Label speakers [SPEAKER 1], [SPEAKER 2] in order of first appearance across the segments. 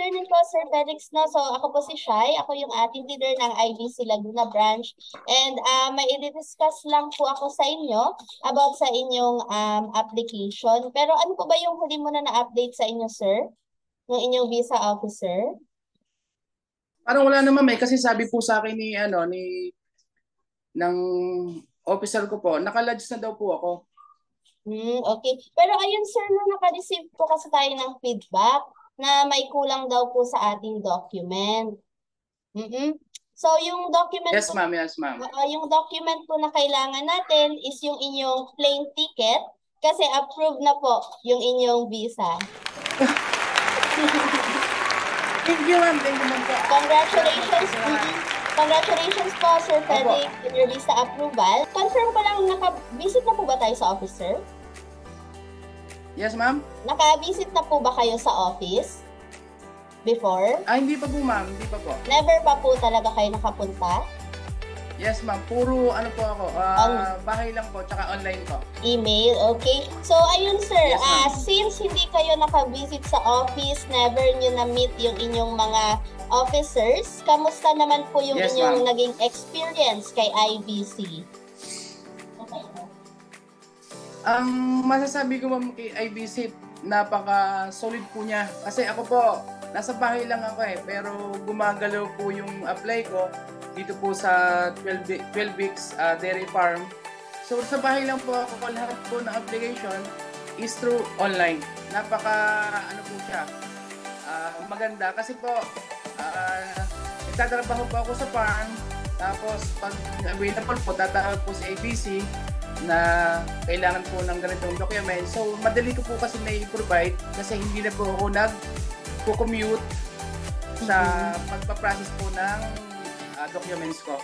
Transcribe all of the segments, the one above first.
[SPEAKER 1] afternoon po, Sir Felix. No? So, ako po si Shai. Ako yung ating leader ng IBC Laguna Branch. And may i-discuss lang po ako sa inyo about sa inyong application. Pero ano po ba yung huli mo na na-update sa inyo, sir? Ng inyong visa officer?
[SPEAKER 2] Parang wala naman may kasi sabi po sa akin ng officer ko po, naka-lodge na daw po ako.
[SPEAKER 1] Okay. Pero ayun, sir, na naka-receive po kasi tayo ng feedback na may kulang daw po sa ating document. So, yung document
[SPEAKER 2] Yes, ma'am. Yes, ma'am.
[SPEAKER 1] yung document po na kailangan natin is yung inyong plane ticket kasi approved na po yung inyong visa.
[SPEAKER 2] Thank you, ma'am. Thank you, ma'am po.
[SPEAKER 1] Congratulations. Congratulations po, Sir Felix, on your visa approval. Confirm ko lang, naka-visit na po ba tayo sa office, sir?
[SPEAKER 2] Yes, ma'am.
[SPEAKER 1] Naka-visit na po ba kayo sa office before?
[SPEAKER 2] Hindi pa po, ma'am. Hindi pa po.
[SPEAKER 1] Never pa po talaga kayo nakapunta?
[SPEAKER 2] Yes, ma'am. Puro ano po ako, bahay lang po, tsaka online po.
[SPEAKER 1] Email, okay. So, ayun, sir.
[SPEAKER 2] Yes,
[SPEAKER 1] since hindi kayo naka-visit sa office, never nyo na-meet yung inyong mga officers, kamusta naman po yung inyong naging experience kay IBC?
[SPEAKER 2] Ang masasabi ko, ma'am, kay IBC, napaka-solid po niya. Kasi ako po, nasa bahay lang ako pero gumagalaw po yung apply ko dito po sa 12 weeks dairy farm. So sa bahay lang po ako, lahat po ng application is through online. Napaka po siya, maganda kasi po nagtatrabaho po ako sa farm, tapos pag available po tatawag po sa ABC na kailangan po ng ganitong document. So madali ko po kasi na-provide kasi hindi na po ako nag-commute sa pagpa-process po ng documents ko.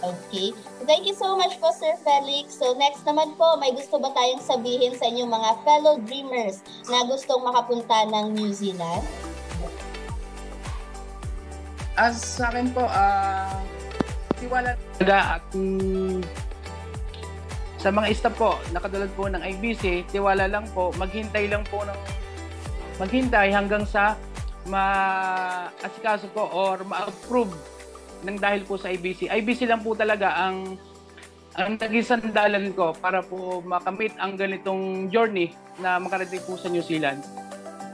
[SPEAKER 1] Okay. Thank you so much po, Sir Felix. So next naman po, may gusto ba tayong sabihin sa inyong mga fellow dreamers na gustong makapunta ng New Zealand?
[SPEAKER 2] As sa akin po, tiwala talaga at sa mga staff po, nakadulad po ng IBC, tiwala lang po, maghintay hanggang sa ma-asikaso po or ma-approve ng dahil po sa IBC. IBC lang po talaga ang naging sandalan ko para po makamit ang ganitong journey na makarating po sa New Zealand.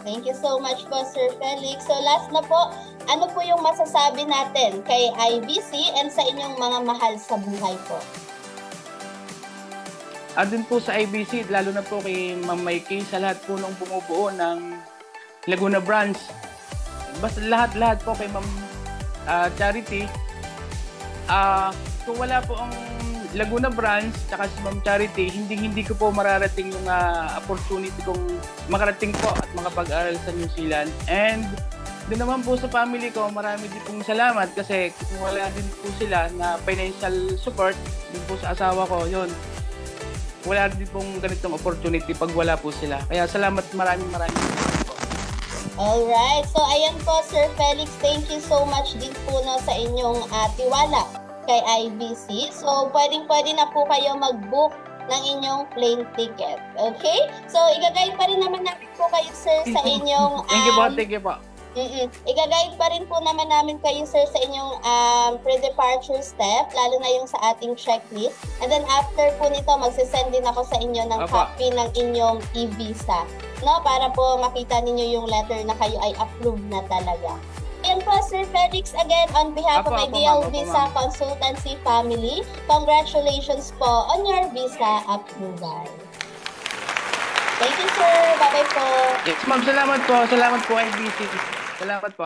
[SPEAKER 1] Thank you so much po, Sir Felix. So last na po, ano po yung masasabi natin kay IBC and sa inyong mga mahal sa buhay po?
[SPEAKER 2] Dun po sa IBC, lalo na po kay Ma'am Mikey, sa lahat po ng bumubuo ng Laguna Branch. Basta lahat po kay Ma'am Charity. Kung wala po ang Laguna Branch tsaka si Ma'am Charity, hindi ko po mararating yung opportunity kong makarating po at makapag-aral sa New Zealand. And doon naman po sa family ko, marami din pong salamat kasi kung wala din po sila na financial support din po sa asawa ko, yun, wala din pong ganitong opportunity pag wala po sila. Kaya salamat, maraming po.
[SPEAKER 1] Alright, so ayan po, Sir Felix, thank you so much din po sa inyong tiwala kay IBC. So pwedeng-pwede na po kayo mag-book ng inyong plane ticket. Okay? So i-guide pa rin naman natin po kayo, sir, sa inyong
[SPEAKER 2] Thank you po.
[SPEAKER 1] I-guide pa rin po naman namin kayo, sir, sa inyong pre-departure step, lalo na yung sa ating checklist. And then after po nito, magsisend din ako sa inyo ng copy ng inyong e-visa, no? Para po makita ninyo yung letter na kayo ay approved na talaga. Ayan po, Sir Felix, again, on behalf of Ideal Visa Consultancy Family, congratulations po on your visa approval. Thank you, sir. Bye-bye po.
[SPEAKER 2] Yes, ma'am. Salamat po. Salamat po, IBC. Salamat po.